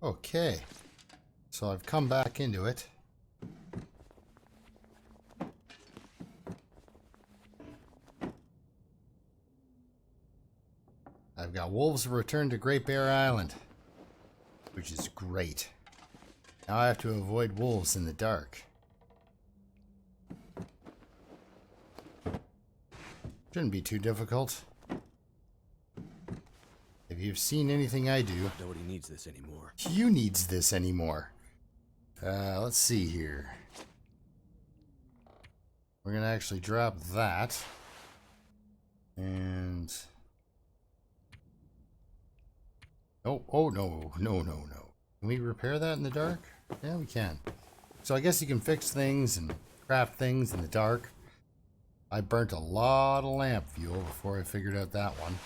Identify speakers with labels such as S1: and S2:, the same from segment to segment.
S1: Okay, so I've come back into it. I've got wolves return to Great Bear Island, which is great. Now I have to avoid wolves in the dark. Shouldn't be too difficult. If you've seen anything I do,
S2: Nobody needs this anymore.
S1: you needs this anymore. Let's see here. We're gonna actually drop that. And oh no. Can we repair that in the dark? Yeah, we can. So I guess you can fix things and craft things in the dark. I burnt a lot of lamp fuel before I figured out that one.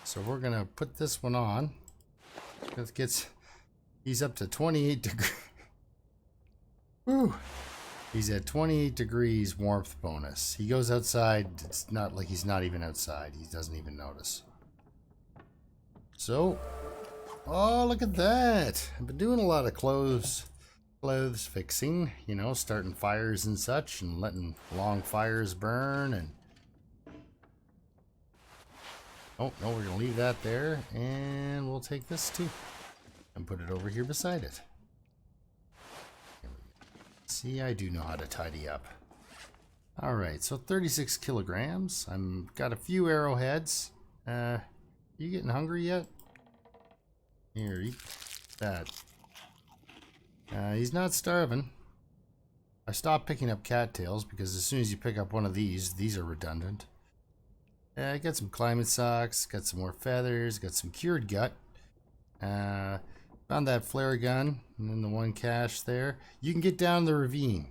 S1: So we're gonna put this one on. He's up to 28 degrees. Woo! He's at 28 degrees warmth bonus. He goes outside, it's not like he's not even outside. He doesn't even notice. So, oh, look at that. I've been doing a lot of clothes fixing, you know, starting fires and such and letting long fires burn. And oh, no, we're going to leave that there and we'll take this too and put it over here beside it. See, I do know how to tidy up. All right, so 36 kilograms. I'm got a few arrowheads. You getting hungry yet? Here, eat that. He's not starving. I stopped picking up cattails because as soon as you pick up one of these are redundant. I got some climate socks, got some more feathers, got some cured gut. Found that flare gun and then the one cache there. You can get down the ravine.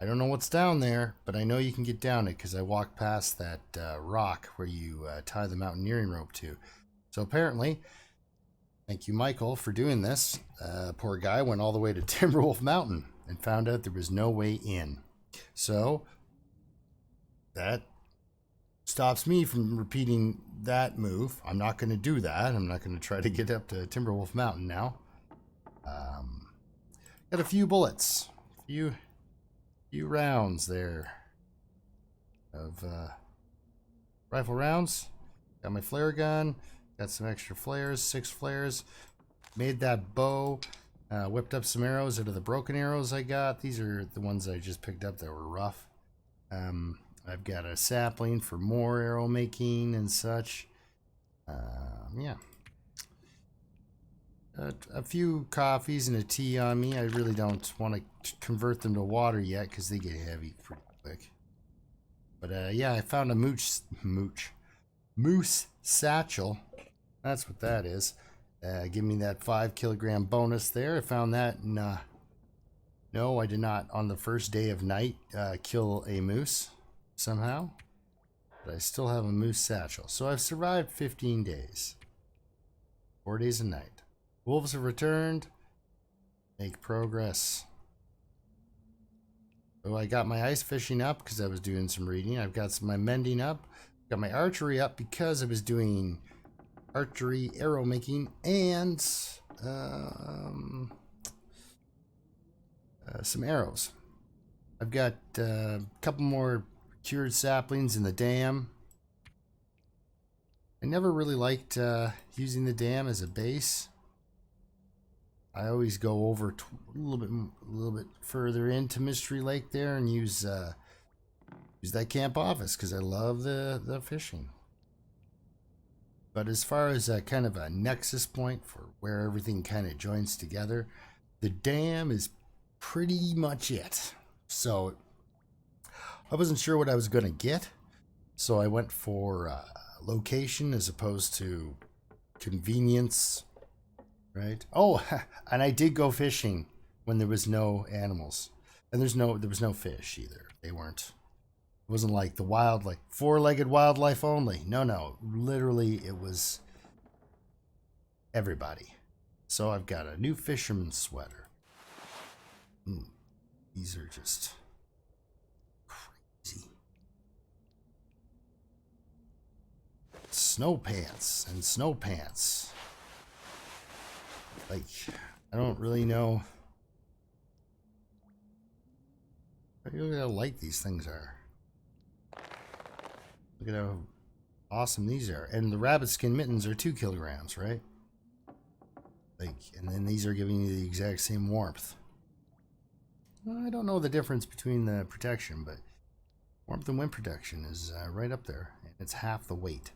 S1: I don't know what's down there, but I know you can get down it because I walked past that rock where you tie the mountaineering rope to. So apparently, thank you, Michael, for doing this. Poor guy went all the way to Timberwolf Mountain and found out there was no way in. So that stops me from repeating that move. I'm not going to do that. I'm not going to try to get up to Timberwolf Mountain now. Got a few bullets, few rounds there of rifle rounds. Got my flare gun. Got some extra flares, 6 flares. Made that bow. Whipped up some arrows out of the broken arrows I got. These are the ones I just picked up that were rough. I've got a sapling for more arrow making and such. Yeah. A few coffees and a tea on me. I really don't want to convert them to water yet because they get heavy pretty quick. But yeah, I found a moose satchel. That's what that is. Give me that 5 kilogram bonus there. I found that in, no, I did not on the first day of night kill a moose somehow. But I still have a moose satchel. So I've survived 15 days. 4 days a night. Wolves have returned. Make progress. So I got my ice fishing up because I was doing some reading. I've got my mending up. Got my archery up because I was doing archery, arrow making, and some arrows. I've got a couple more cured saplings in the dam. I never really liked using the dam as a base. I always go over a little bit further into Mystery Lake there and use that camp office because I love the fishing. But as far as kind of a nexus point for where everything kind of joins together, the dam is pretty much it. So I wasn't sure what I was going to get, so I went for location as opposed to convenience. Right. Oh, and I did go fishing when there was no animals, and there was no fish either. They weren't. It wasn't like the wild, like 4-legged wildlife only. No. Literally, it was everybody. So I've got a new fisherman's sweater. These are just crazy. Snow pants and snow pants. Like, I don't really know. Look at how light these things are. Look at how awesome these are. And the rabbit skin mittens are 2 kilograms, right? Like, and then these are giving you the exact same warmth. Well, I don't know the difference between the protection, but warmth and wind protection is right up there. And it's half the weight.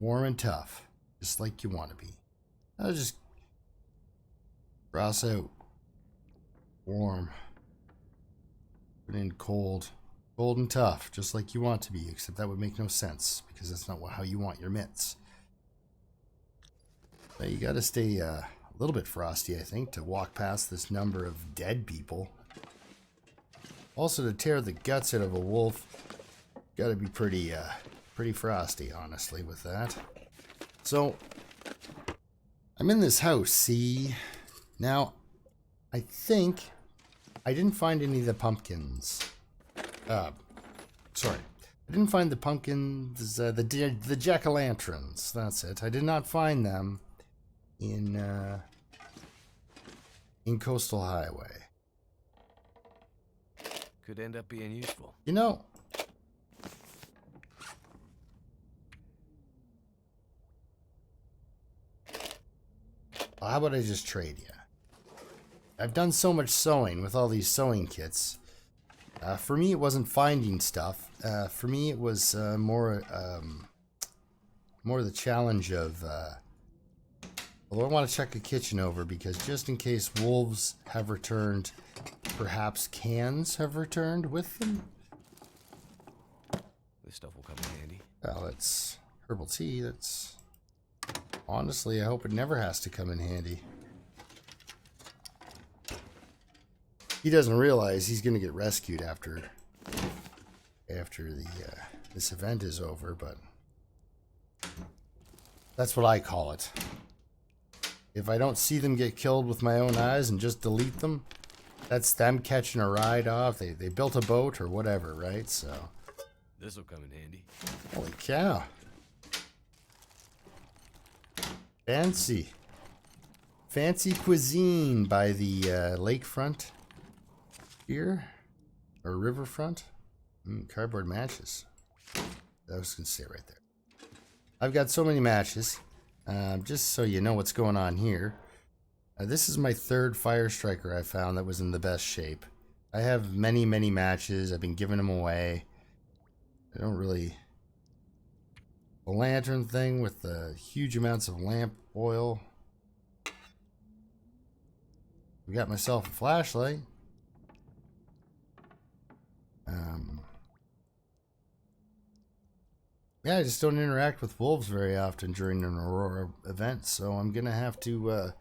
S1: Warm and tough, just like you want to be. I'll just cross out warm, put in cold, cold and tough, just like you want to be, except that would make no sense because that's not how you want your mitts. But you got to stay a little bit frosty, I think, to walk past this number of dead people. Also, to tear the guts out of a wolf, got to be pretty frosty, honestly, with that. So, I'm in this house, see? Now, I think I didn't find any of the pumpkins. Sorry. I didn't find the pumpkins, the jack-o'-lanterns. That's it. I did not find them in Coastal Highway.
S2: Could end up being useful.
S1: You know, how about I just trade you? I've done so much sewing with all these sewing kits. For me, it wasn't finding stuff. For me, it was more the challenge of. Although I want to check a kitchen over because just in case wolves have returned, perhaps cans have returned with them.
S2: This stuff will come in handy.
S1: Well, it's herbal tea. That's honestly, I hope it never has to come in handy. He doesn't realize he's going to get rescued after this event is over, but that's what I call it. If I don't see them get killed with my own eyes and just delete them, that's them catching a ride off. They built a boat or whatever, right? So
S2: This'll come in handy.
S1: holy cow. Fancy cuisine by the lakefront here, or riverfront. Cardboard matches. I was gonna say right there. I've got so many matches. Just so you know what's going on here. This is my 3rd Fire Striker I found that was in the best shape. I have many matches. I've been giving them away. I don't really. The lantern thing with the huge amounts of lamp oil. I got myself a flashlight. Yeah, I just don't interact with wolves very often during an Aurora event, so I'm gonna have to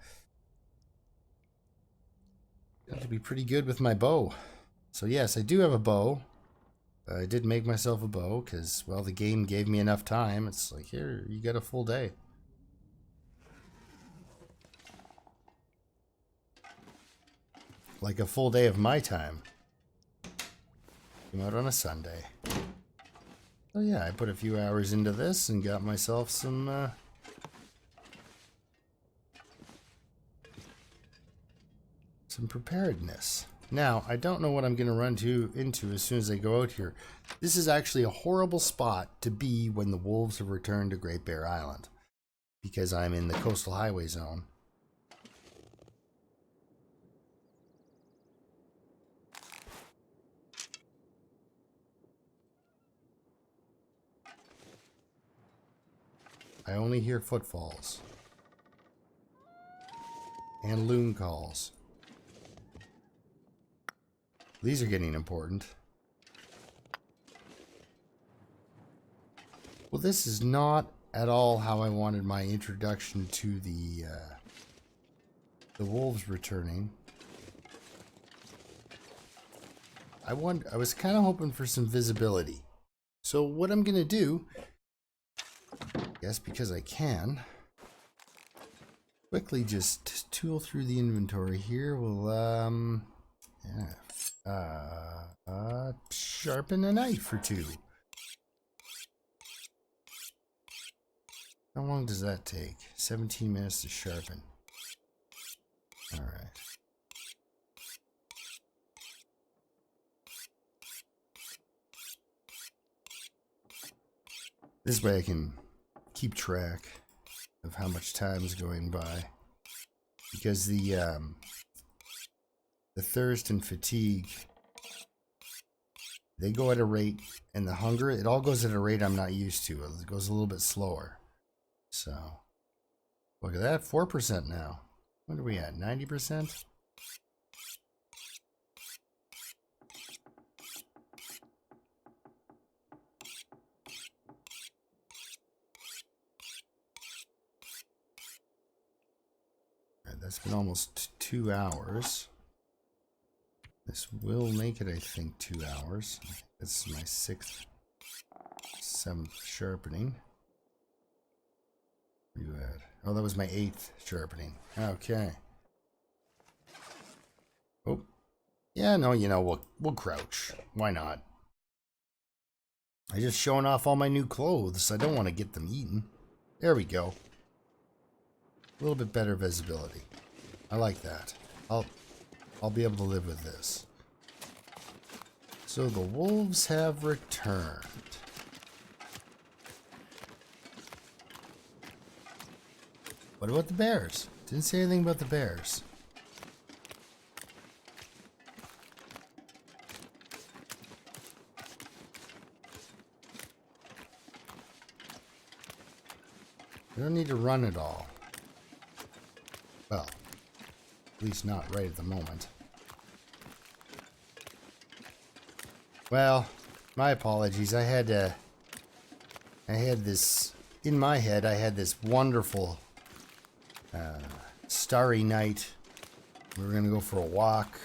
S1: be pretty good with my bow. So yes, I do have a bow. I did make myself a bow because, well, the game gave me enough time. It's like, here, you got a full day. Like a full day of my time. Came out on a Sunday. Oh yeah, I put a few hours into this and got myself some preparedness. Now, I don't know what I'm going to run into as soon as I go out here. This is actually a horrible spot to be when the wolves have returned to Great Bear Island, because I'm in the Coastal Highway zone. I only hear footfalls and loon calls. These are getting important. Well, this is not at all how I wanted my introduction to the wolves returning. I was kind of hoping for some visibility. So what I'm gonna do, yes, because I can, quickly just tool through the inventory here. We'll sharpen a knife or two. How long does that take? 17 minutes to sharpen. Alright. This way I can keep track of how much time is going by. Because the thirst and fatigue, they go at a rate, and the hunger, it all goes at a rate I'm not used to. It goes a little bit slower. So, look at that, 4% now. What are we at, 90%? Alright, that's been almost 2 hours. This will make it, I think, 2 hours. This is my 6th, 7th sharpening. Where you at? Oh, that was my 8th sharpening. Okay. Oh. Yeah, no, you know, we'll crouch. Why not? I'm just showing off all my new clothes. I don't want to get them eaten. There we go. A little bit better visibility. I like that. I'll be able to live with this. So the wolves have returned. What about the bears? Didn't say anything about the bears. We don't need to run at all. Well, at least not right at the moment. Well, my apologies. I had this in my head. I had this wonderful starry night. We were gonna go for a walk,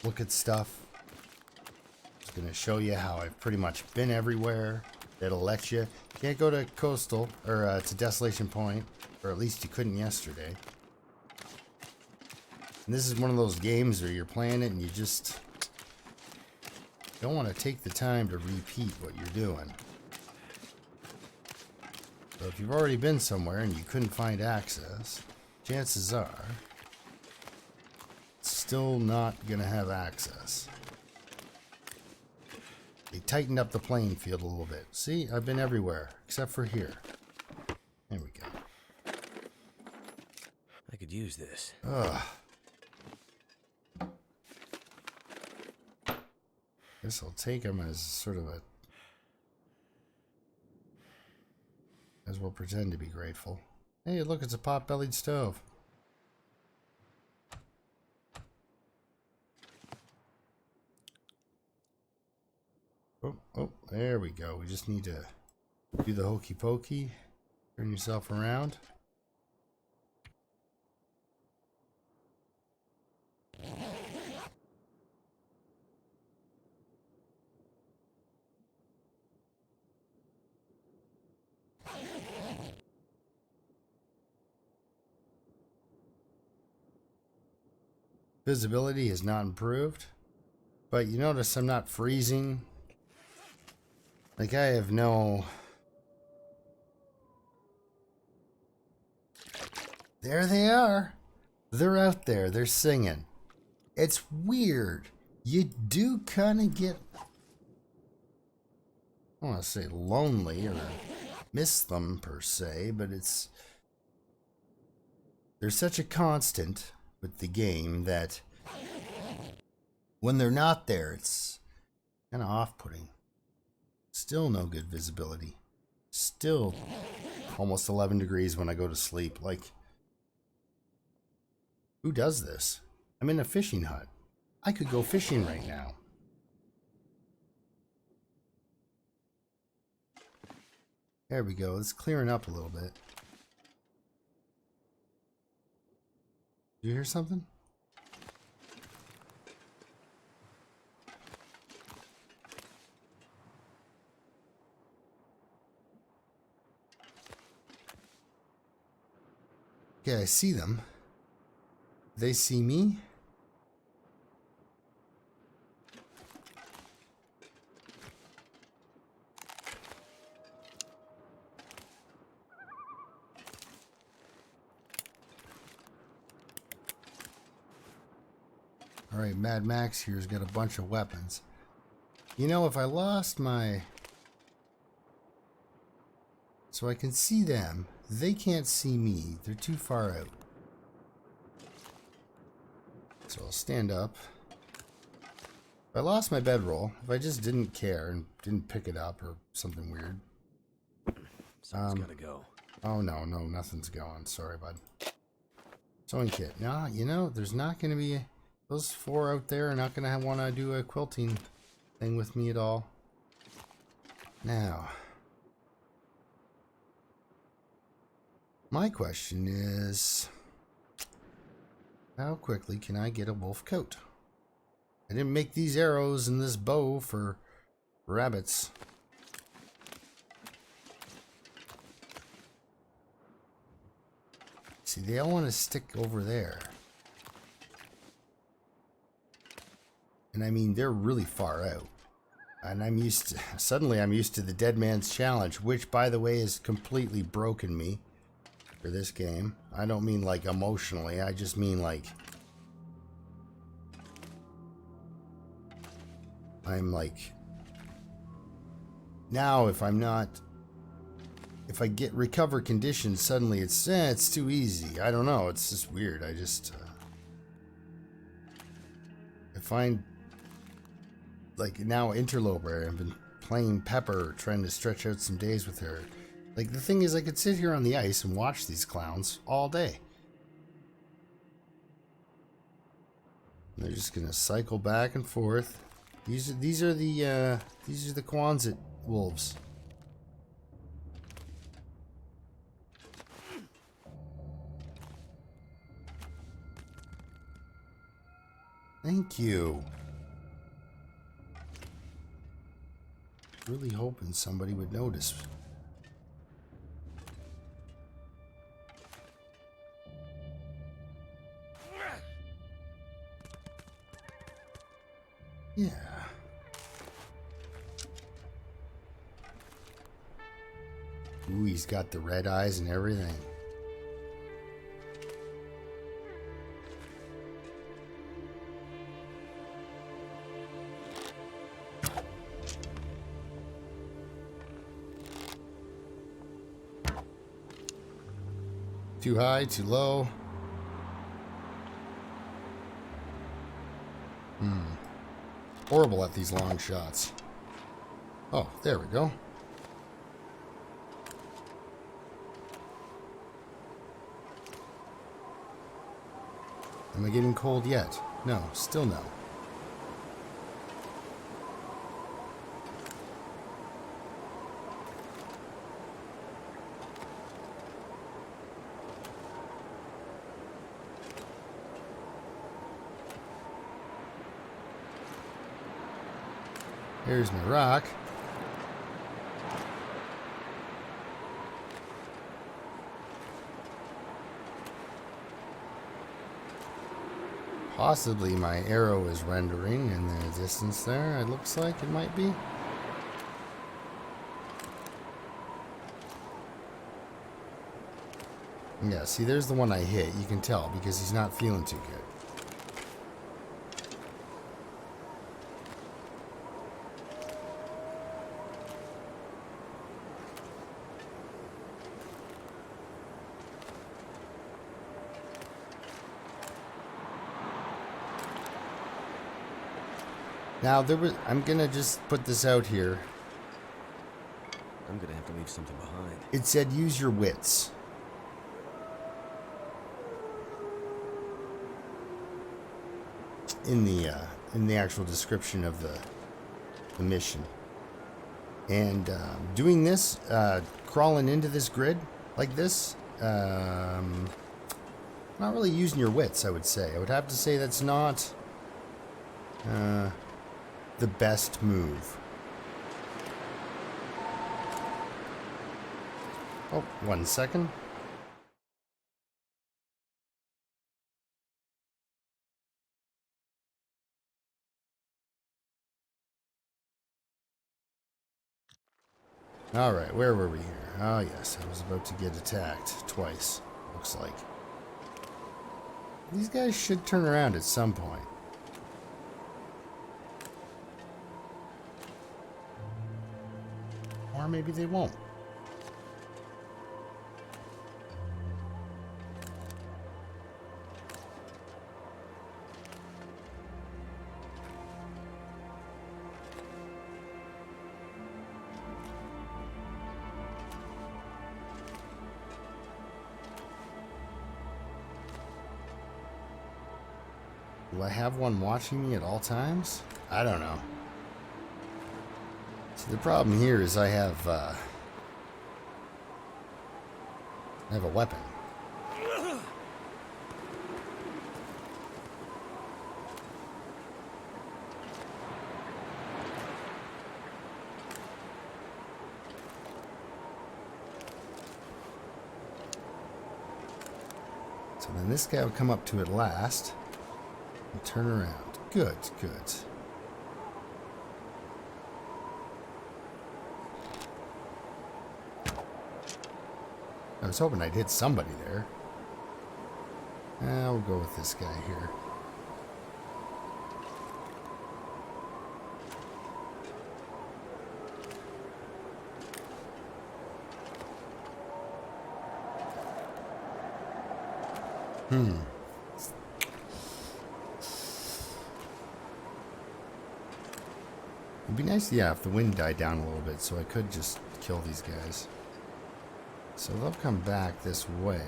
S1: look at stuff. I was gonna show you how I've pretty much been everywhere. It'll let you. Can't go to Coastal or to Desolation Point, or at least you couldn't yesterday. And this is one of those games where you're playing it and you just don't want to take the time to repeat what you're doing. So if you've already been somewhere and you couldn't find access, chances are it's still not going to have access. They tightened up the playing field a little bit. See, I've been everywhere except for here. There we go.
S2: I could use this.
S1: Ugh. Guess I'll take them as sort of a... as we'll pretend to be grateful. Hey, look, it's a pot-bellied stove. Oh, there we go. We just need to do the hokey pokey. Turn yourself around. Visibility has not improved, but you notice I'm not freezing. Like, I have no... There they are. They're out there. They're singing. It's weird. You do kind of get... I don't want to say lonely or miss them per se, but it's... There's such a constant with the game that when they're not there, it's kind of off-putting. Still no good visibility. Still almost 11 degrees when I go to sleep. Like, who does this? I'm in a fishing hut. I could go fishing right now. There we go. It's clearing up a little bit. Did you hear something? Okay, I see them. They see me. Alright, Mad Max here's got a bunch of weapons. You know, if I lost my... So I can see them. They can't see me. They're too far out. So I'll stand up. If I lost my bedroll, if I just didn't care and didn't pick it up or something weird.
S2: Someone's gotta go.
S1: Oh, no, nothing's going. Sorry, bud. Sewing kit. No, you know, there's not going to be... Those 4 out there are not going to want to do a quilting thing with me at all. Now... My question is, how quickly can I get a wolf coat? I didn't make these arrows and this bow for rabbits. See, they all want to stick over there. And I mean, they're really far out. And I'm used to, suddenly I'm used to the Dead Man's Challenge, which, by the way, has completely broken me. For this game. I don't mean like emotionally, I just mean like I'm like now if I get recover conditions suddenly it's too easy. I don't know, it's just weird. I just I find like now Interloper, I've been playing Pepper, trying to stretch out some days with her. Like, the thing is, I could sit here on the ice and watch these clowns all day. And they're just gonna cycle back and forth. These are the Quonset wolves. Thank you. Really hoping somebody would notice. Yeah. Ooh, he's got the red eyes and everything. Too high, too low. Horrible at these long shots. Oh, there we go. Am I getting cold yet? No, still no. Here's my rock. Possibly my arrow is rendering in the distance there. It looks like it might be. Yeah, see, there's the one I hit. You can tell because he's not feeling too good. Now, I'm gonna just put this out here.
S2: I'm gonna have to leave something behind.
S1: It said use your wits. In the actual description of the mission. And doing this, crawling into this grid like this, not really using your wits, I would say. I would have to say that's not the best move. Oh, 1 second. Alright, where were we here? Oh yes, I was about to get attacked twice, looks like. These guys should turn around at some point. Or maybe they won't. Will I have one watching me at all times? I don't know. See, the problem here is I have a weapon. So then this guy will come up to it last. And turn around. Good, good. I was hoping I'd hit somebody there. We'll go with this guy here. It'd be nice, yeah, if the wind died down a little bit so I could just kill these guys. So they'll come back this way.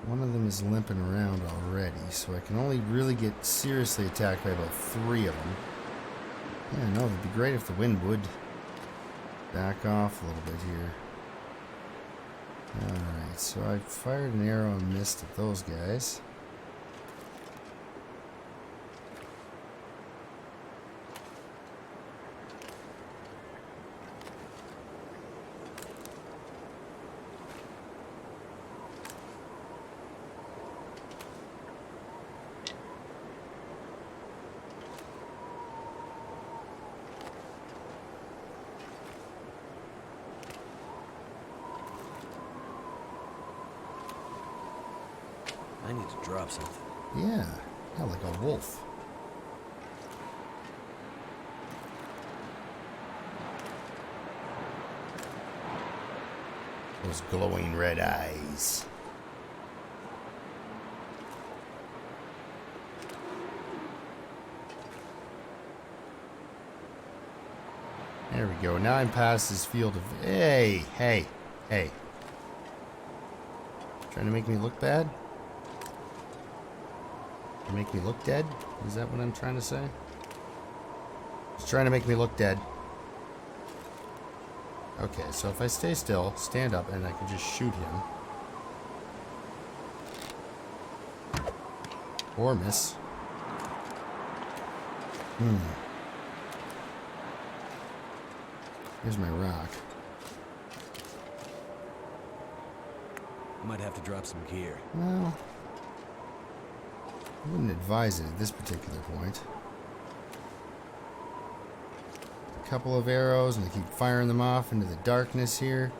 S1: One of them is limping around already, so I can only really get seriously attacked by about 3 of them. Yeah, no, it'd be great if the wind would back off a little bit here. Alright, so I fired an arrow and missed at those guys.
S2: I need to drop something.
S1: Yeah, like a wolf. Those glowing red eyes. There we go. Now I'm past this field of... Hey. Trying to make me look bad? Make me look dead? Is that what I'm trying to say? He's trying to make me look dead. Okay, so if I stay still, stand up, and I can just shoot him. Or miss. Here's my rock.
S2: I might have to drop some gear.
S1: Well, I wouldn't advise it at this particular point. A couple of arrows, and I keep firing them off into the darkness here.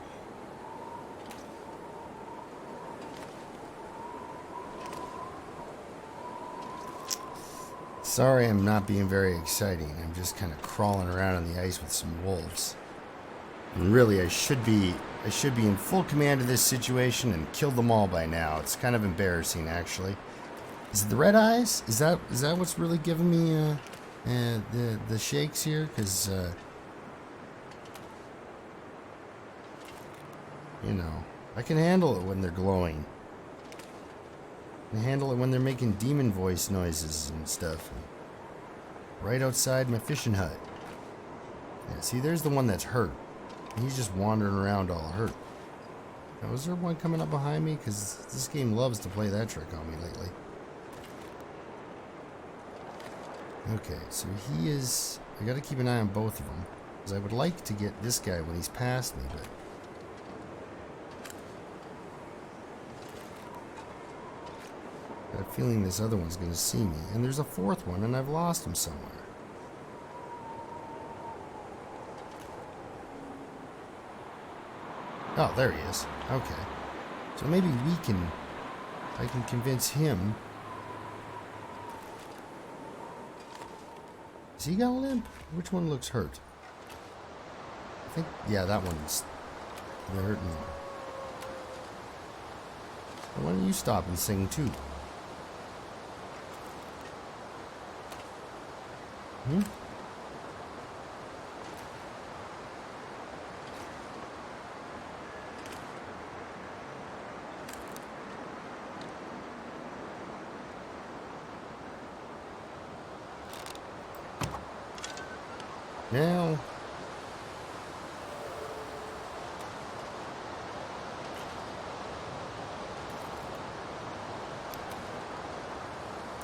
S1: Sorry, I'm not being very exciting. I'm just kind of crawling around on the ice with some wolves. And really, I should be in full command of this situation and killed them all by now. It's kind of embarrassing, actually. Is it the red eyes? Is that what's really giving me the shakes here? Because you know, I can handle it when they're glowing. I can handle it when they're making demon voice noises and stuff. Right outside my fishing hut. Yeah, see, there's the one that's hurt. He's just wandering around all hurt. Now, is there one coming up behind me? Because this game loves to play that trick on me lately. Okay, so he is... I gotta keep an eye on both of them. Because I would like to get this guy when he's past me, but... I have a feeling this other one's gonna see me. And there's a fourth one, and I've lost him somewhere. Oh, there he is. Okay. So maybe I can convince him. Has he got a limp? Which one looks hurt? think, yeah, that one's hurting. Why don't you stop and sing too? Hmm? Now,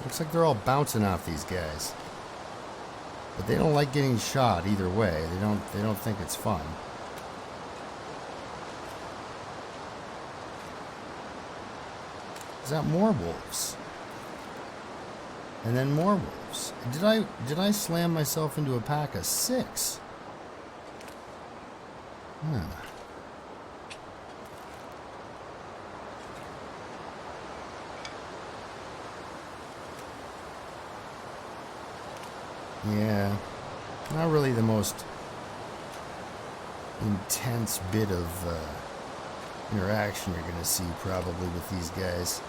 S1: looks like they're all bouncing off these guys. But they don't like getting shot either way. They don't think it's fun. Is that more wolves? And then more wolves. Did I slam myself into a pack of 6? Huh. Yeah, not really the most intense bit of interaction you're gonna see probably with these guys.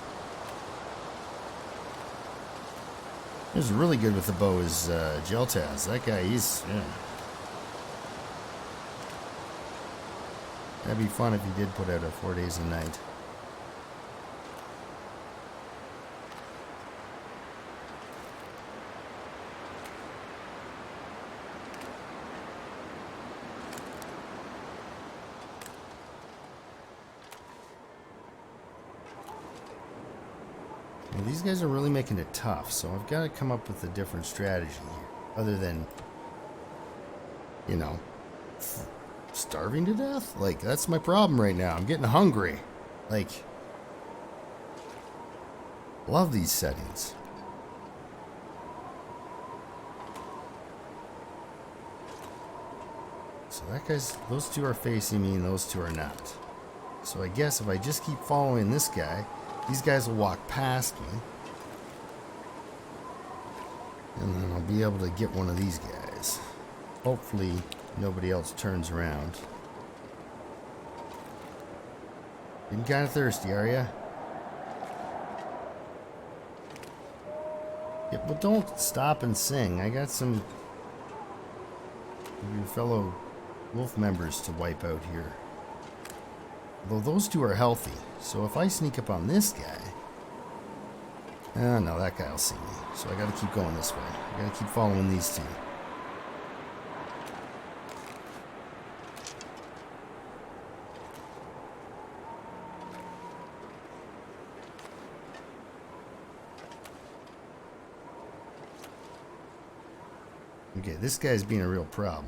S1: Who's really good with the bow is Jeltaz. That guy, he's... Yeah. That'd be fun if he did put out a 4 days a night. Well, these guys are really making it tough, so I've got to come up with a different strategy here. Other than, you know, starving to death? Like, that's my problem right now. I'm getting hungry. Like, love these settings. So that guy's, those two are facing me and those two are not. So I guess if I just keep following this guy, these guys will walk past me. And then I'll be able to get one of these guys. Hopefully nobody else turns around. Getting kind of thirsty, are ya? Yeah, but don't stop and sing. I got some of your fellow wolf members to wipe out here. Although those two are healthy, so if I sneak up on this guy... Oh no, that guy will see me. So I gotta keep going this way. I gotta keep following these two. Okay, this guy's being a real problem.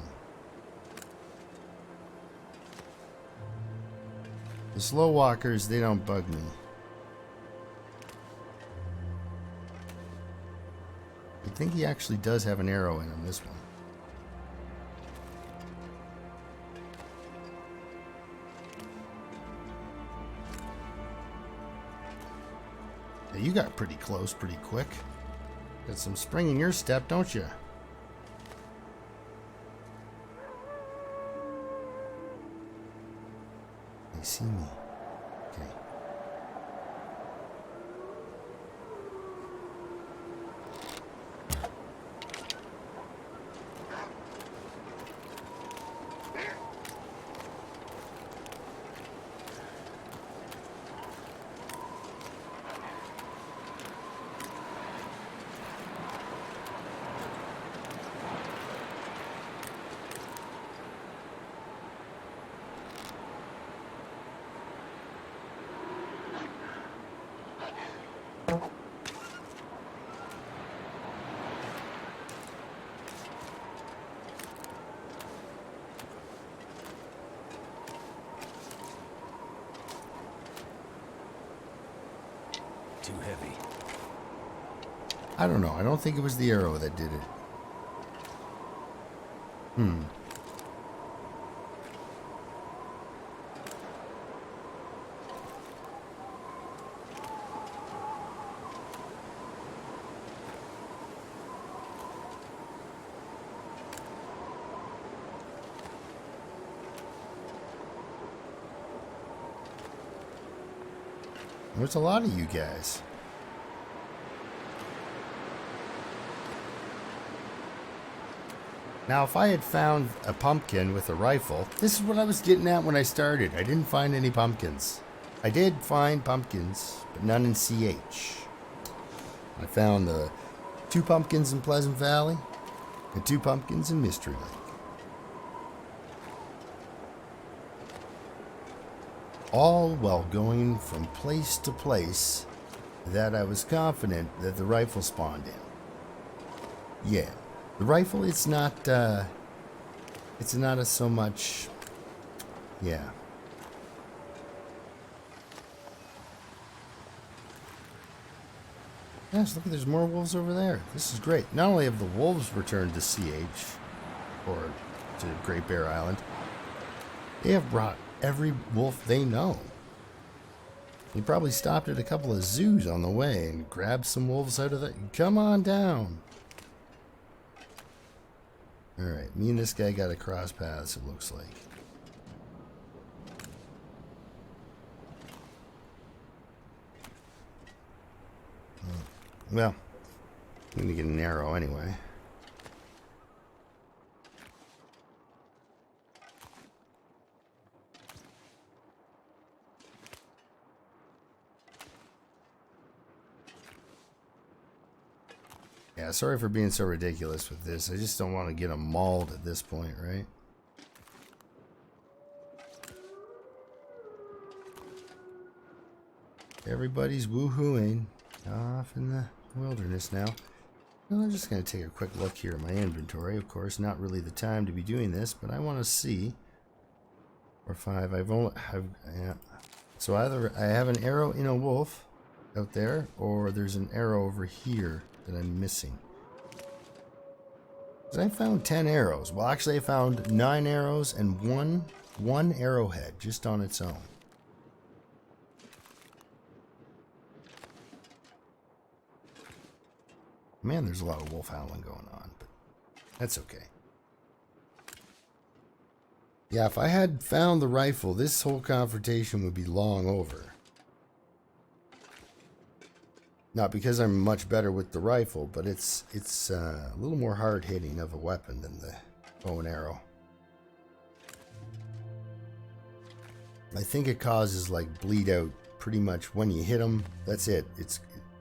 S1: The slow walkers, they don't bug me. I think he actually does have an arrow in him, this one. Now, you got pretty close pretty quick. Got some spring in your step, don't you? They see me. Okay.
S2: Too heavy.
S1: I don't know. I don't think it was the arrow that did it. There's a lot of you guys. Now, if I had found a pumpkin with a rifle, this is what I was getting at when I started. I didn't find any pumpkins. I did find pumpkins, but none in CH. I found the 2 pumpkins in Pleasant Valley and 2 pumpkins in Mystery Lake. All while going from place to place that I was confident that the rifle spawned in. Yeah, the rifle, it's not a so much, yeah. Yes, look, there's more wolves over there. This is great. Not only have the wolves returned to CH, or to Great Bear Island, they have brought every wolf they know. He probably stopped at a couple of zoos on the way and grabbed some wolves out of the... Come on down. Alright, me and this guy got to cross paths, it looks like. Well, I'm going to get an arrow anyway. Yeah, sorry for being so ridiculous with this. I just don't want to get them mauled at this point, right? Everybody's woohooing off in the wilderness now. Well, I'm just going to take a quick look here at my inventory. Of course, not really the time to be doing this, but I want to see. Or 5. Yeah. So either I have an arrow in a wolf out there, or there's an arrow over here that I'm missing. I found 10 arrows. Well, actually, I found 9 arrows and one arrowhead just on its own. Man, there's a lot of wolf howling going on, but that's okay. Yeah, if I had found the rifle, this whole confrontation would be long over. Not because I'm much better with the rifle, but it's a little more hard-hitting of a weapon than the bow and arrow. I think it causes like bleed out pretty much when you hit them. That's it.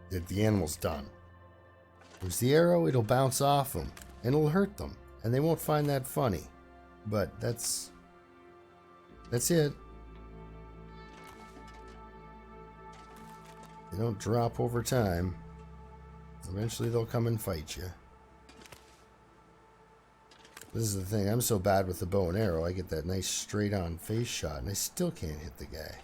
S1: The animal's done. Whereas the arrow, it'll bounce off them and it'll hurt them, and they won't find that funny. But that's it. They don't drop over time. Eventually they'll come and fight you. This is the thing, I'm so bad with the bow and arrow, I get that nice straight on face shot and I still can't hit the guy.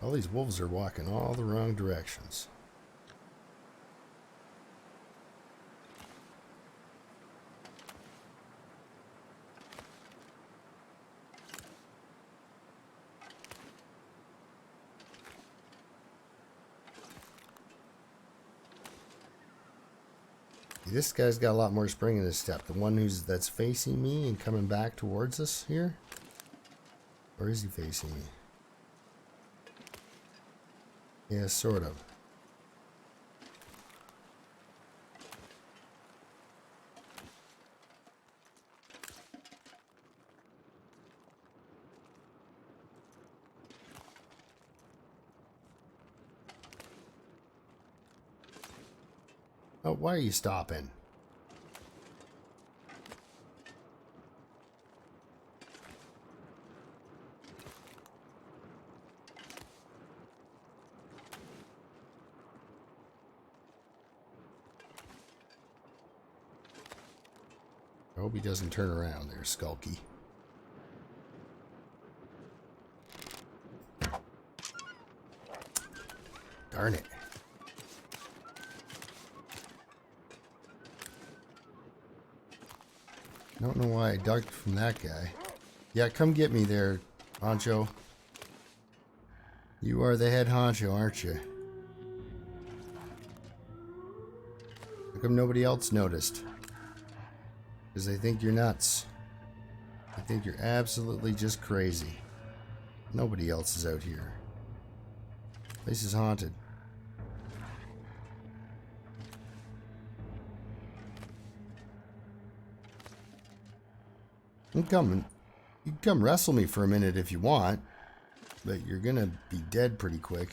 S1: All these wolves are walking all the wrong directions. This guy's got a lot more spring in his step. The one that's facing me and coming back towards us here? Or is he facing me? Yeah, sort of. Oh, why are you stopping? I hope he doesn't turn around there, Skulky. Darn it. I don't know why I ducked from that guy. Yeah, come get me there, honcho. You are the head honcho, aren't you? How come nobody else noticed? Because they think you're nuts. I think you're absolutely just crazy. Nobody else is out here. Place is haunted. You can come wrestle me for a minute if you want, but you're gonna be dead pretty quick.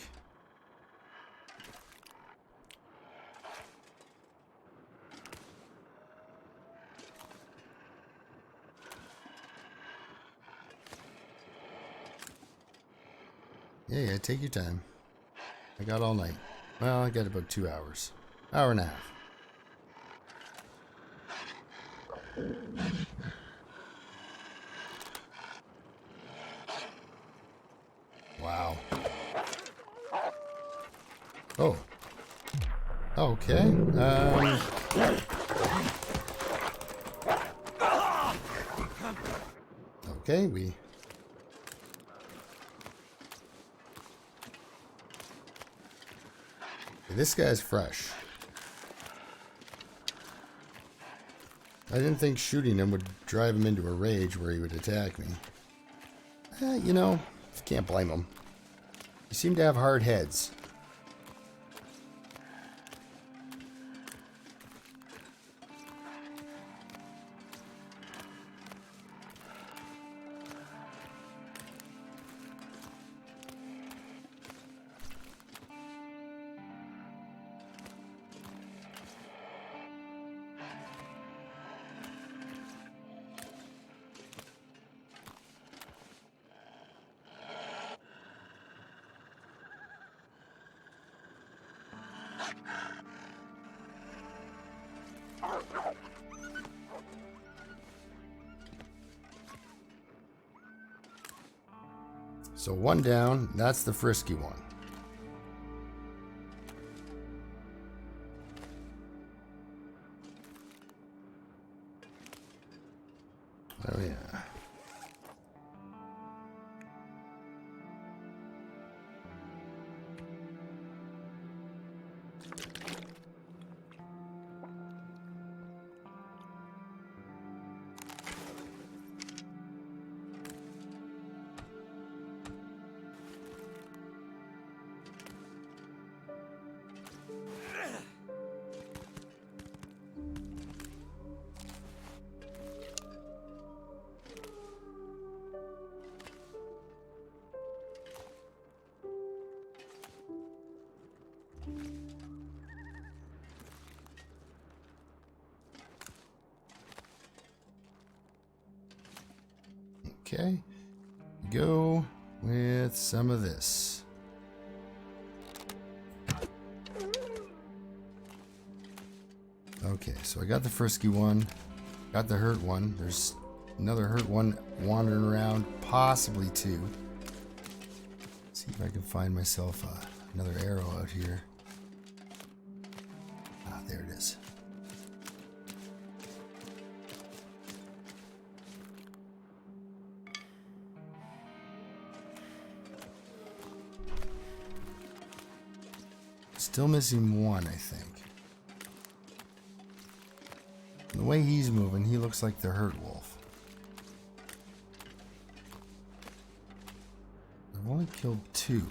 S1: Yeah, take your time. I got all night. Well, I got about 2 hours. Hour and a half. Wow. Oh. Okay. Okay, This guy's fresh. I didn't think shooting him would drive him into a rage where he would attack me. You know, can't blame him. You seem to have hard heads. So one down, that's the frisky one. Oh yeah. Okay, go with some of this. Okay, so I got the frisky one, got the hurt one. There's another hurt one wandering around, possibly two. Let's see if I can find myself another arrow out here. Ah, there it is. Still missing one, I think. The way he's moving, he looks like the hurt wolf. I've only killed two.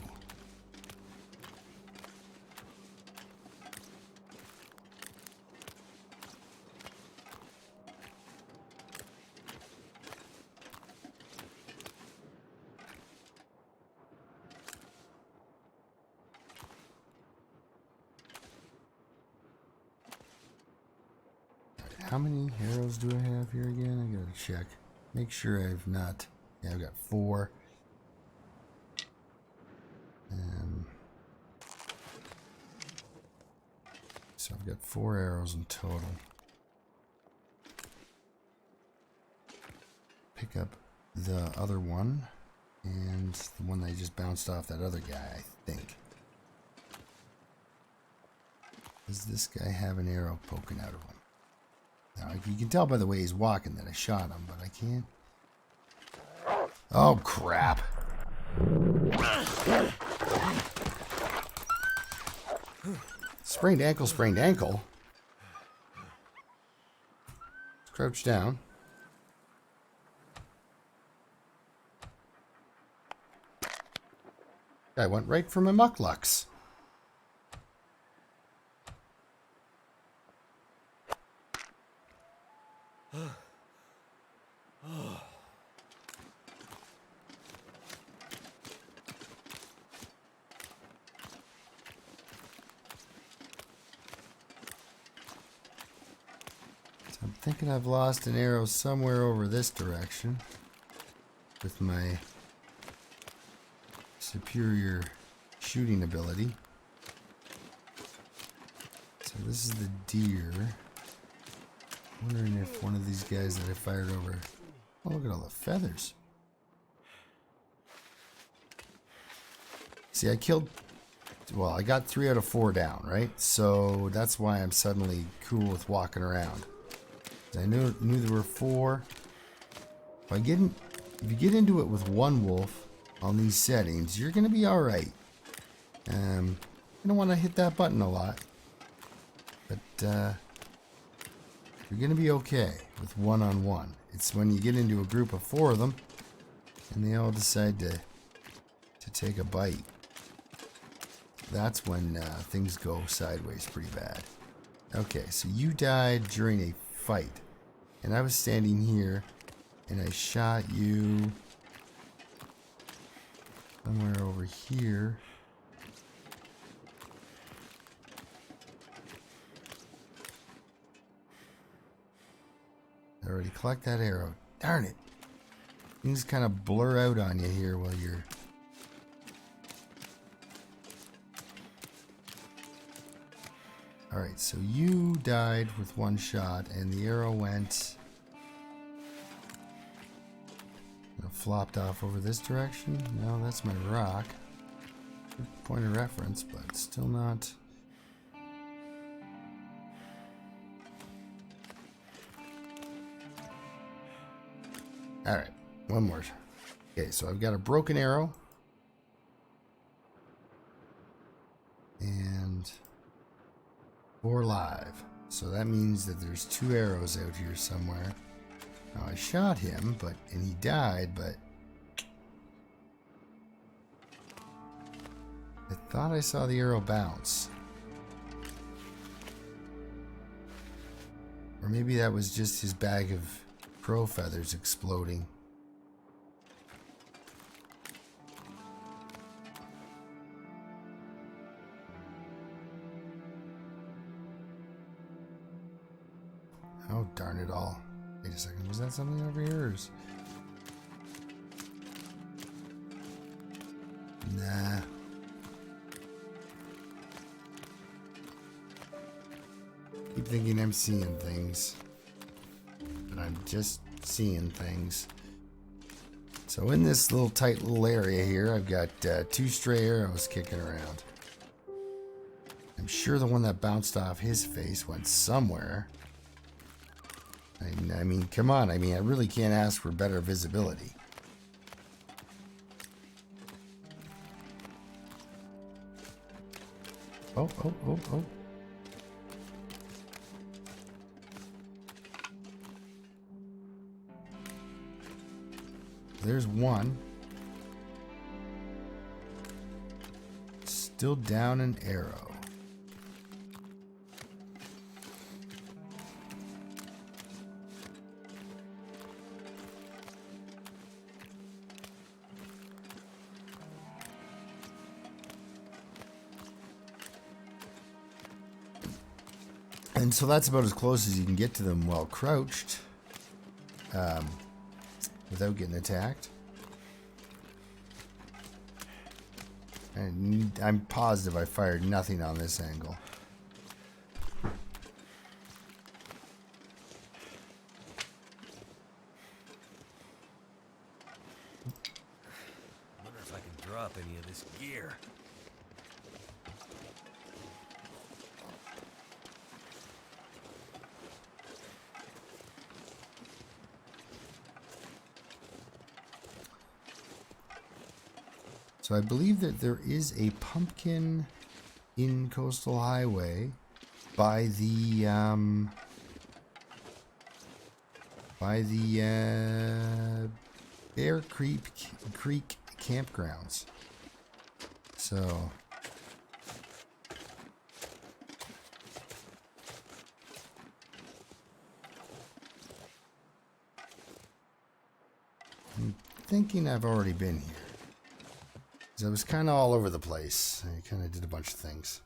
S1: How many arrows do I have here again? I gotta check. Make sure I've not. Yeah, I've got 4. So I've got 4 arrows in total. Pick up the other one and the one that I just bounced off that other guy, I think. Does this guy have an arrow poking out of him? Now, you can tell by the way he's walking that I shot him, but I can't. Oh, crap. Sprained ankle, sprained ankle. What's crouch down. I went right for my mucklucks. I'm thinking I've lost an arrow somewhere over this direction with my superior shooting ability. So this is the deer. Wondering if one of these guys that I fired over... Oh, look at all the feathers. See, I killed... Well, I got 3 out of 4 down, right? So that's why I'm suddenly cool with walking around. I knew there were 4. If you get into it with one wolf on these settings, you're gonna be all right. You don't want to hit that button a lot, but you're gonna be okay with one-on-one. It's when you get into a group of 4 of them, and they all decide to take a bite. That's when things go sideways pretty bad. Okay, so you died during a fight. And I was standing here, and I shot you somewhere over here. I already collect that arrow. Darn it. Things kind of blur out on you here while you're... Alright, so you died with 1 shot, and the arrow went... flopped off over this direction. No, that's my rock. Good point of reference, but still not... Alright, one more. Okay, so I've got a broken arrow. And 4 live. So that means that there's 2 arrows out here somewhere. Now I shot him, and he died, but I thought I saw the arrow bounce. Or maybe that was just his bag of crow feathers exploding. Oh, darn it all. Wait a second, was that something over here? Nah. Keep thinking I'm seeing things. But I'm just seeing things. So in this little tight little area here, I've got 2 stray arrows kicking around. I'm sure the one that bounced off his face went somewhere. I mean, come on. I mean, I really can't ask for better visibility. Oh. There's one. Still down an arrow. And so that's about as close as you can get to them while crouched, without getting attacked. And I'm positive I fired nothing on this angle.
S2: I wonder if I can drop any of this gear.
S1: So I believe that there is a pumpkin in Coastal Highway by the by the Bear Creek campgrounds. So I'm thinking I've already been here. 'Cause I was kind of all over the place. I kind of did a bunch of things.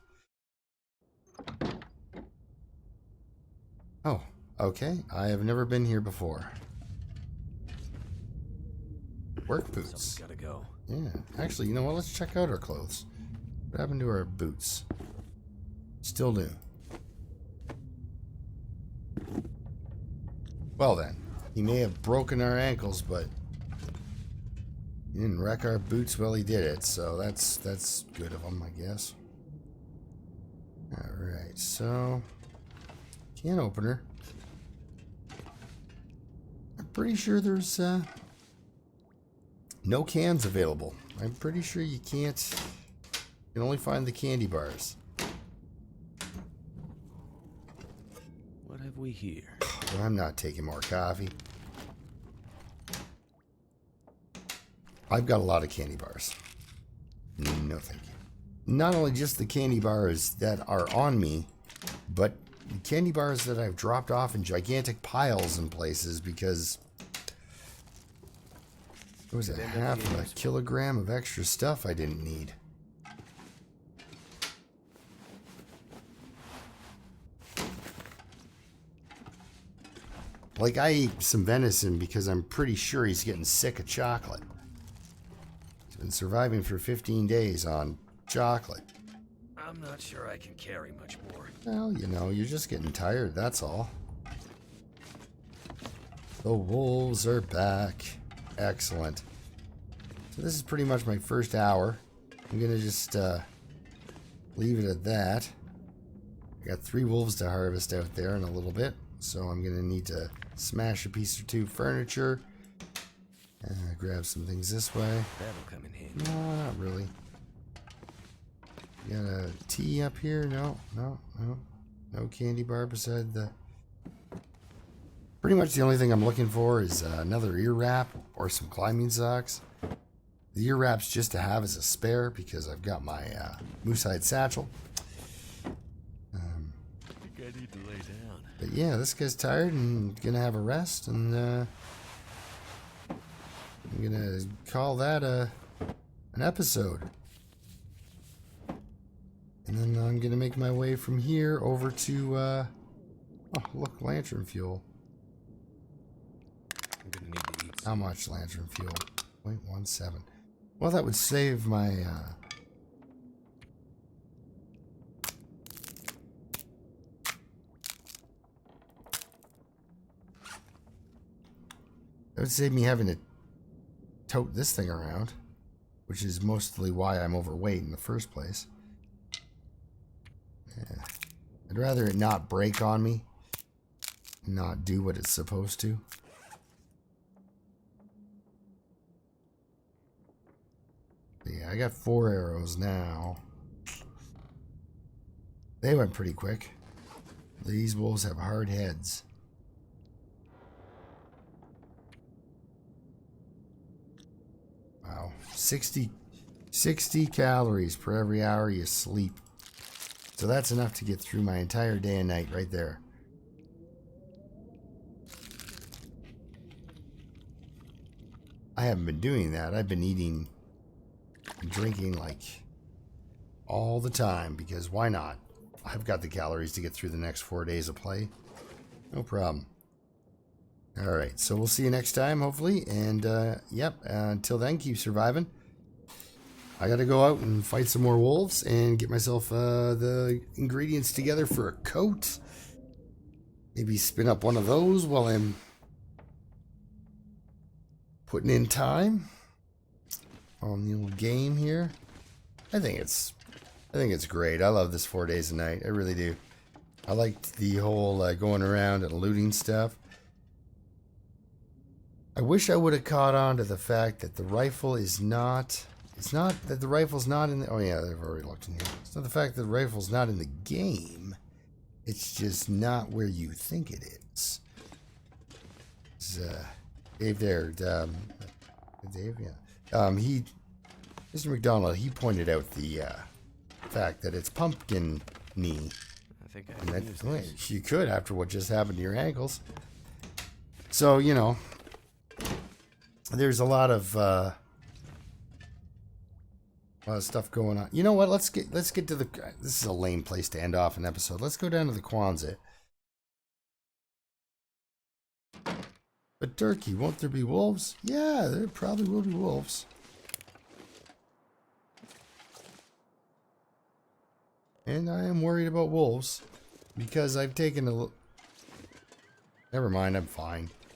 S1: Oh, okay. I have never been here before. Work boots.
S2: Someone's gotta go.
S1: Yeah. Actually, you know what? Let's check out our clothes. What happened to our boots? Still new. Well then, he may have broken our ankles, but he didn't wreck our boots while he did it, so that's good of him, I guess. Alright, so can opener. I'm pretty sure there's no cans available. I'm pretty sure you can't. You can only find the candy bars.
S2: What have we here?
S1: Well, I'm not taking more coffee. I've got a lot of candy bars. No, thank you. Not only just the candy bars that are on me, but the candy bars that I've dropped off in gigantic piles in places because there was a half of a kilogram of extra stuff I didn't need. Like, I ate some venison because I'm pretty sure he's getting sick of chocolate. He's been surviving for 15 days on chocolate.
S2: I'm not sure I can carry much more.
S1: Well, you know, you're just getting tired, that's all. The wolves are back. Excellent. So this is pretty much my first hour. I'm going to just leave it at that. I got 3 wolves to harvest out there in a little bit. So I'm going to need to smash a piece or 2 furniture. Grab some things this way.
S2: That'll come in handy.
S1: No, not really. You got a tea up here? No. No candy bar beside the... Pretty much the only thing I'm looking for is another ear wrap or some climbing socks. The ear wrap's just to have as a spare because I've got my moose hide satchel.
S2: I think I need to lay down.
S1: But yeah, this guy's tired and gonna have a rest, and I'm gonna call that an episode. And then I'm gonna make my way from here over to oh look, lantern fuel.
S2: I'm gonna need to eat.
S1: How much lantern fuel? 0.17. Well, that would save my that would save me having to tote this thing around, which is mostly why I'm overweight in the first place. Yeah. I'd rather it not break on me, not do what it's supposed to. Yeah, I got 4 arrows now. They went pretty quick. These wolves have hard heads. Wow. 60 calories per every hour you sleep. So that's enough to get through my entire day and night right there. I haven't been doing that. I've been eating and drinking like all the time because why not? I've got the calories to get through the next 4 days of play. No problem. Alright, so we'll see you next time, hopefully. And, yep, until then, keep surviving. I gotta go out and fight some more wolves and get myself the ingredients together for a coat. Maybe spin up one of those while I'm putting in time on the old game here. I think it's great. I love this 4 days a night. I really do. I liked the whole going around and looting stuff. I wish I would have caught on to the fact that the rifle is not... It's not that the rifle's not in the... Oh yeah, I've already looked in here. It's not the fact that the rifle's not in the game. It's just not where you think it is. It's, Dave there. Dave, yeah. Mr. McDonald, he pointed out the fact that it's pumpkin knee.
S2: I think I
S1: And
S2: can
S1: that,
S2: use
S1: well,
S2: this.
S1: you could after what just happened to your ankles. So, you know, there's a lot of stuff going on. You know what? Let's get to the. This is a lame place to end off an episode. Let's go down to the Quonset. But Turkey, won't there be wolves? Yeah, there probably will be wolves. And I am worried about wolves because I've taken a. Never mind, I'm fine. I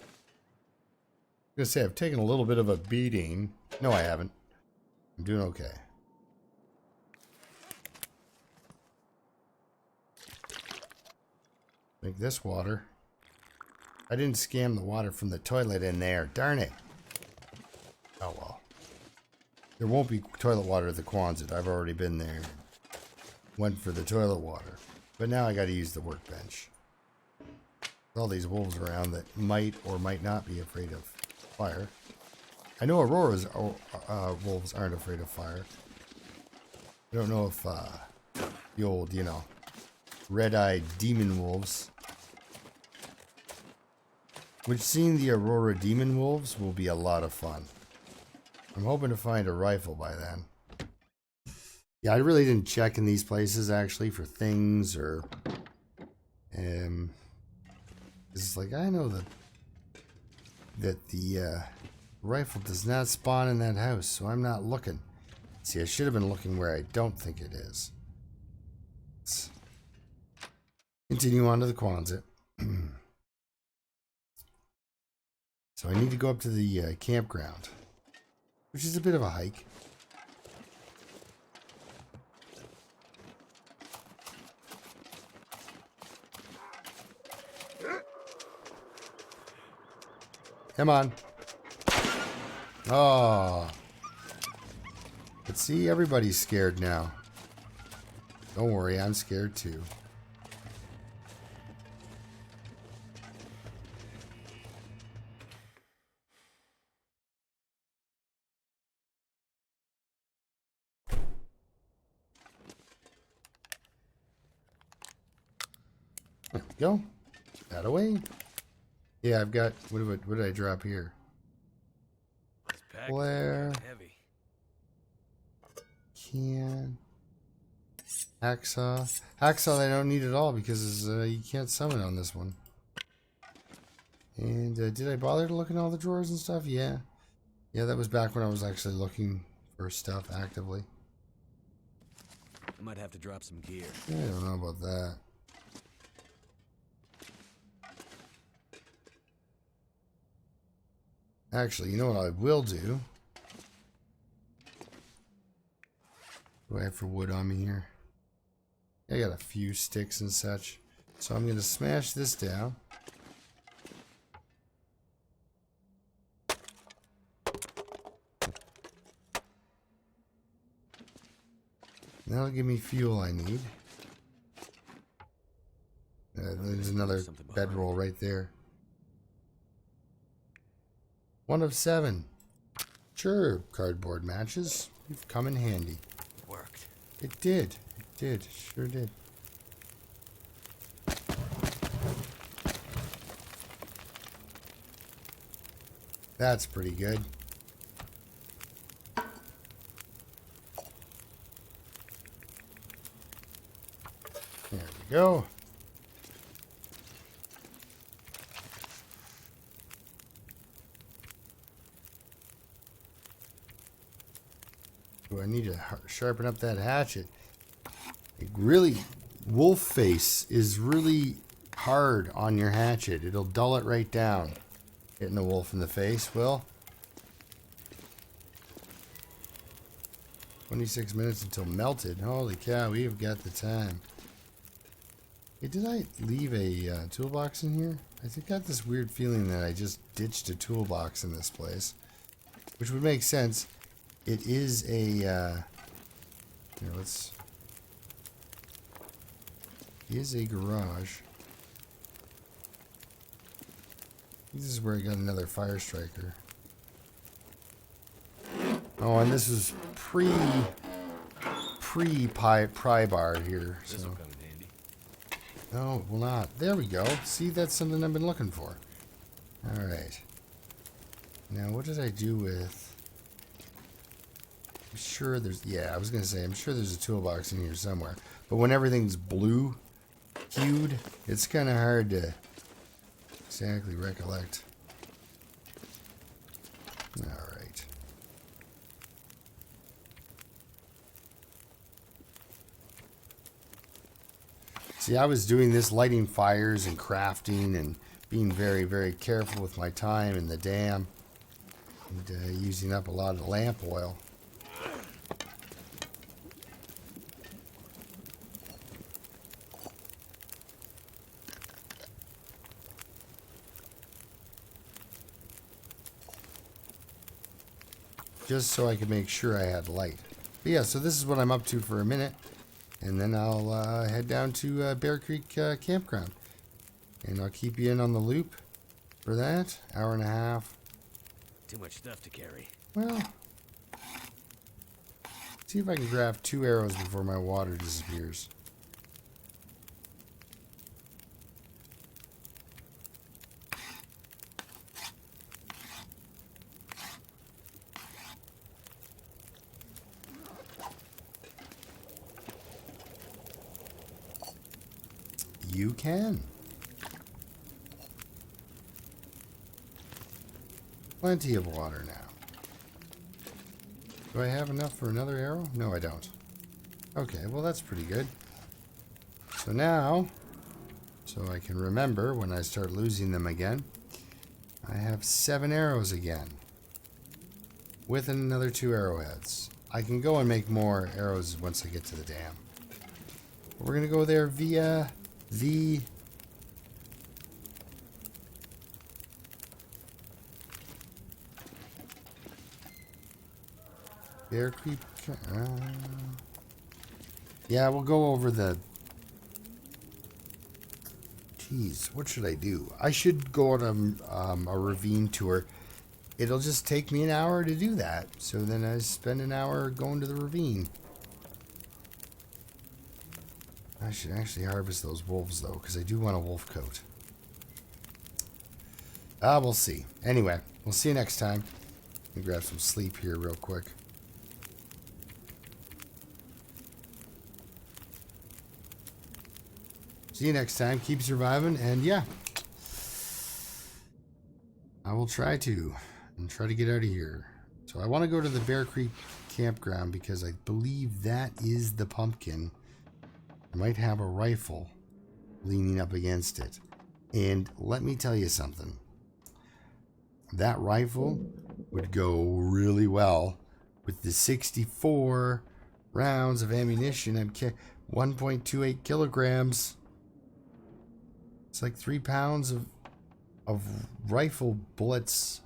S1: was gonna say I've taken a little bit of a beating. No, I haven't. I'm doing okay. Make this water. I didn't scam the water from the toilet in there. Darn it. Oh well. There won't be toilet water at the Quonset. I've already been there. Went for the toilet water. But now I gotta use the workbench. All these wolves around that might or might not be afraid of fire. I know Aurora's wolves aren't afraid of fire. I don't know if the old, you know, red-eyed demon wolves. Which seeing the Aurora demon wolves will be a lot of fun. I'm hoping to find a rifle by then. Yeah, I really didn't check in these places actually for things or it's like I know that the rifle does not spawn in that house, so I'm not looking. See, I should have been looking where I don't think it is. Let's continue on to the Quonset. So I need to go up to the campground, which is a bit of a hike. Come on. Oh. But see, everybody's scared now. Don't worry, I'm scared too. There we go. That away. Yeah, I've got. What did I drop here?
S2: This pack
S1: Flare.
S2: is heavy.
S1: Can. Hacksaw. Hacksaw I don't need at all because you can't summon on this one. And did I bother to look in all the drawers and stuff? Yeah. Yeah, that was back when I was actually looking for stuff actively.
S2: I might have to drop some gear.
S1: I don't know about that. Actually, you know what I will do? What do I have for wood on me here? I got a few sticks and such. So I'm going to smash this down. That'll give me fuel I need. There's another bedroll right there. 1 of 7. Sure, cardboard matches. You've come in handy.
S2: It worked.
S1: It did. It did. Sure did. That's pretty good. There we go. Ooh, I need to sharpen up that hatchet. It really, wolf face is really hard on your hatchet. It'll dull it right down. Hitting a wolf in the face, Will. 26 minutes until melted. Holy cow, we have got the time. Hey, did I leave a toolbox in here? I got this weird feeling that I just ditched a toolbox in this place. Which would make sense. It is a, here, let's, it is a garage. This is where I got another fire striker. Oh, and this is pry bar here.
S2: This
S1: So.
S2: will come in handy.
S1: No, it will not. There we go. See, that's something I've been looking for. All right. Now, what did I do with... I'm sure there's... Yeah, I was going to say, I'm sure there's a toolbox in here somewhere. But when everything's blue hued, it's kind of hard to exactly recollect. All right. See, I was doing this, lighting fires and crafting and being very, very careful with my time in the dam. And using up a lot of lamp oil. Just so I could make sure I had light. But yeah, so this is what I'm up to for a minute. And then I'll head down to Bear Creek Campground. And I'll keep you in on the loop for that. Hour and a half.
S2: Too much stuff to carry.
S1: Well, see if I can grab 2 arrows before my water disappears. You can. Plenty of water now. Do I have enough for another arrow? No, I don't. Okay, well that's pretty good. So now, so I can remember when I start losing them again, I have 7 arrows again. With another 2 arrowheads. I can go and make more arrows once I get to the dam. But we're going to go there via the... Bear Creek. Yeah, we'll go over the... Jeez, what should I do? I should go on a ravine tour. It'll just take me an hour to do that. So then I spend an hour going to the ravine. I should actually harvest those wolves, though, because I do want a wolf coat. We'll see. Anyway, we'll see you next time. Let me grab some sleep here real quick. See you next time. Keep surviving, and yeah. I will try to get out of here. So I want to go to the Bear Creek Campground because I believe that is the pumpkin. I might have a rifle leaning up against it. And let me tell you something. That rifle would go really well with the 64 rounds of ammunition. I'm 1.28 kilograms. It's like 3 pounds of rifle bullets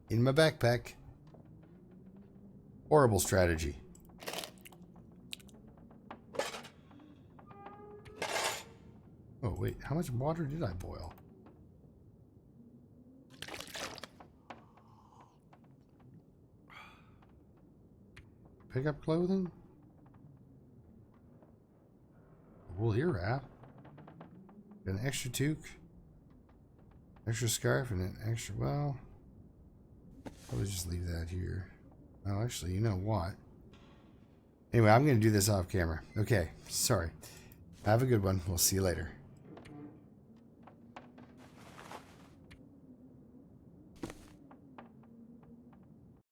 S1: in my backpack. Horrible strategy. Oh, wait. How much water did I boil? Pick up clothing? Wool ear wrap. An extra toque. Extra scarf and an extra... Well... I'll just leave that here. Oh, actually, you know what? Anyway, I'm going to do this off camera. Okay, sorry. Have a good one. We'll see you later.